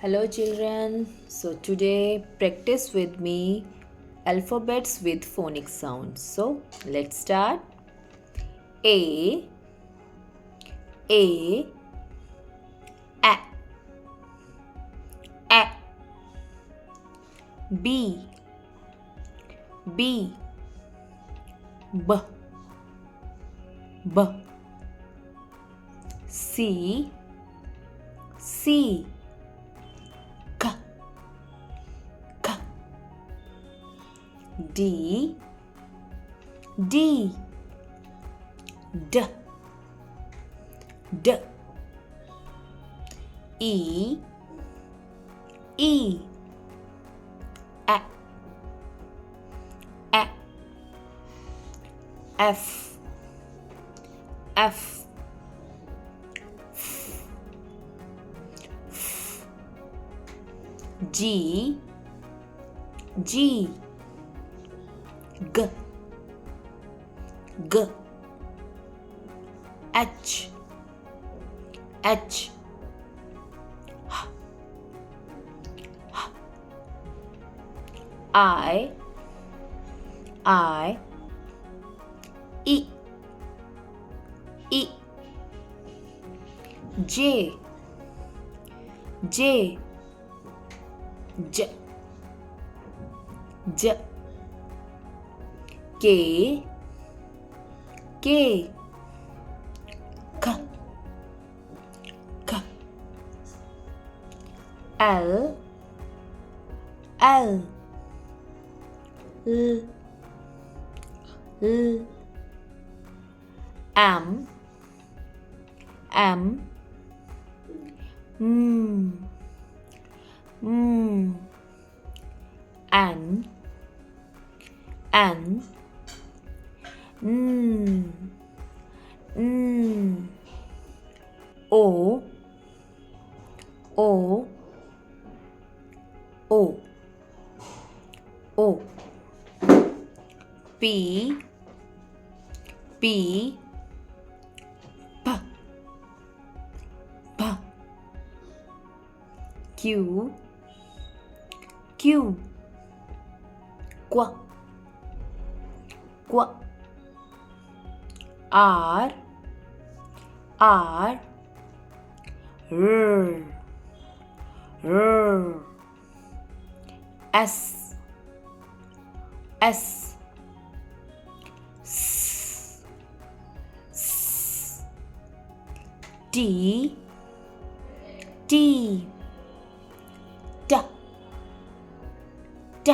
Hello children. So today practice with me alphabets with phonic sounds. So let's start. A A A A B B B B C C K K D D D D E E A A F F G G G G H H I E E J J J J K K K K L L L L M M N N O O O O P P P P Q Q Qu Qu R R R R S S S S T T T T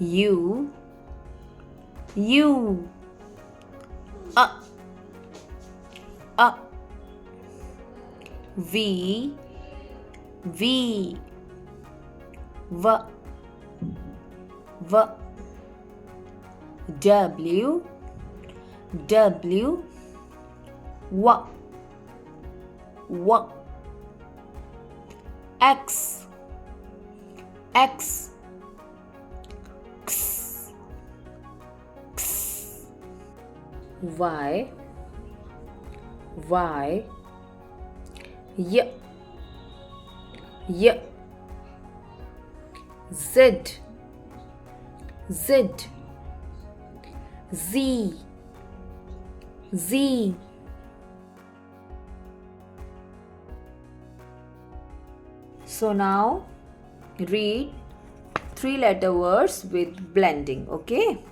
U U V V V V W W W W X X X X Y Y Y Y Z Z Z Z So now read 3-letter words with blending. Okay,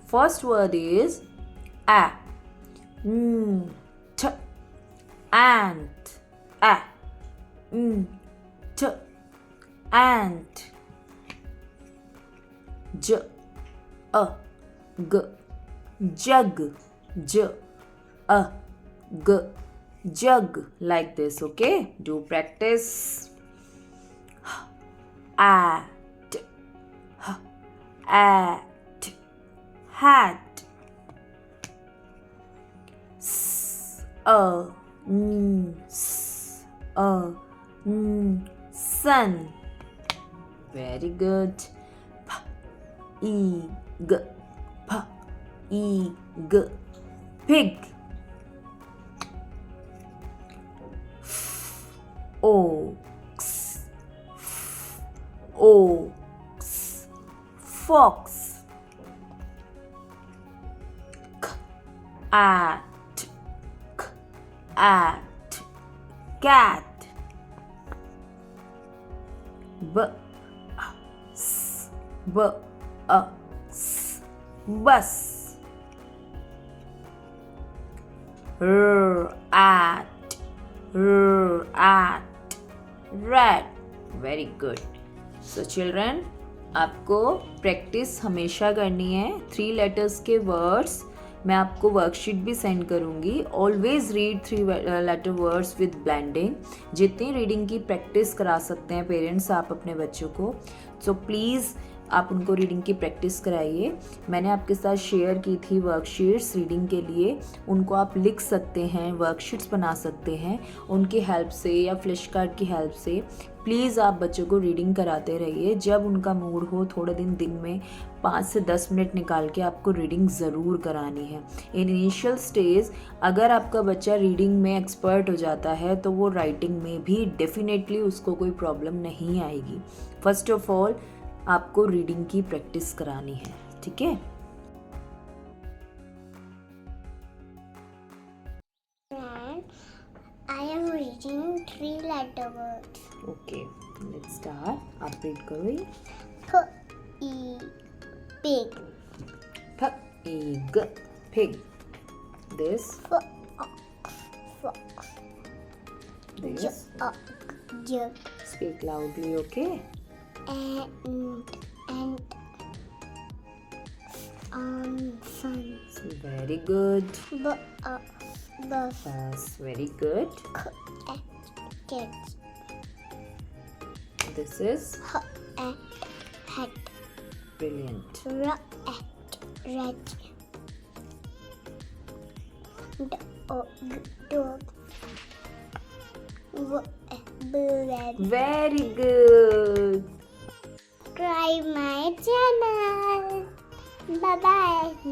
first word is A T ant A T ant J A G jug J A G jug, like this. Okay, do practice. At at hat s sun. Very good. P E G pig. O ox, fox. At, at, cat. S, s, bus. At, rat. Very good. So children, आपको practice हमेशा करनी है 3 letters के words. मैं आपको worksheet भी send करूँगी. Always read 3 letter words with blending. जितनी रीडिंग की प्रैक्टिस करा सकते हैं पेरेंट्स आप अपने बच्चों को, सो प्लीज़ आप उनको रीडिंग की प्रैक्टिस कराइए. मैंने आपके साथ शेयर की थी वर्कशीट्स रीडिंग के लिए. उनको आप लिख सकते हैं, वर्कशीट्स बना सकते हैं उनकी हेल्प से या फ्लैश कार्ड की हेल्प से. प्लीज़ आप बच्चों को रीडिंग कराते रहिए. जब उनका मूड हो थोड़े दिन में 5 से 10 मिनट निकाल के आपको रीडिंग ज़रूर करानी है. इन इनिशियल स्टेज अगर आपका बच्चा रीडिंग में एक्सपर्ट हो जाता है तो वो राइटिंग में भी डेफिनेटली उसको कोई प्रॉब्लम नहीं आएगी. फर्स्ट ऑफ ऑल आपको रीडिंग की प्रैक्टिस करानी है. ठीक है. I am reading 3 letter words. Okay, let's start. आप रीड करो. Pig. Pig. Pig. This. Fox. This. Jug. Speak loudly, okay? And sun. Very good. Bus. Yes, very good. Cat. This is Hat. brilliant. Rat. Dog. Bird. Very good. Subscribe my channel. Bye bye.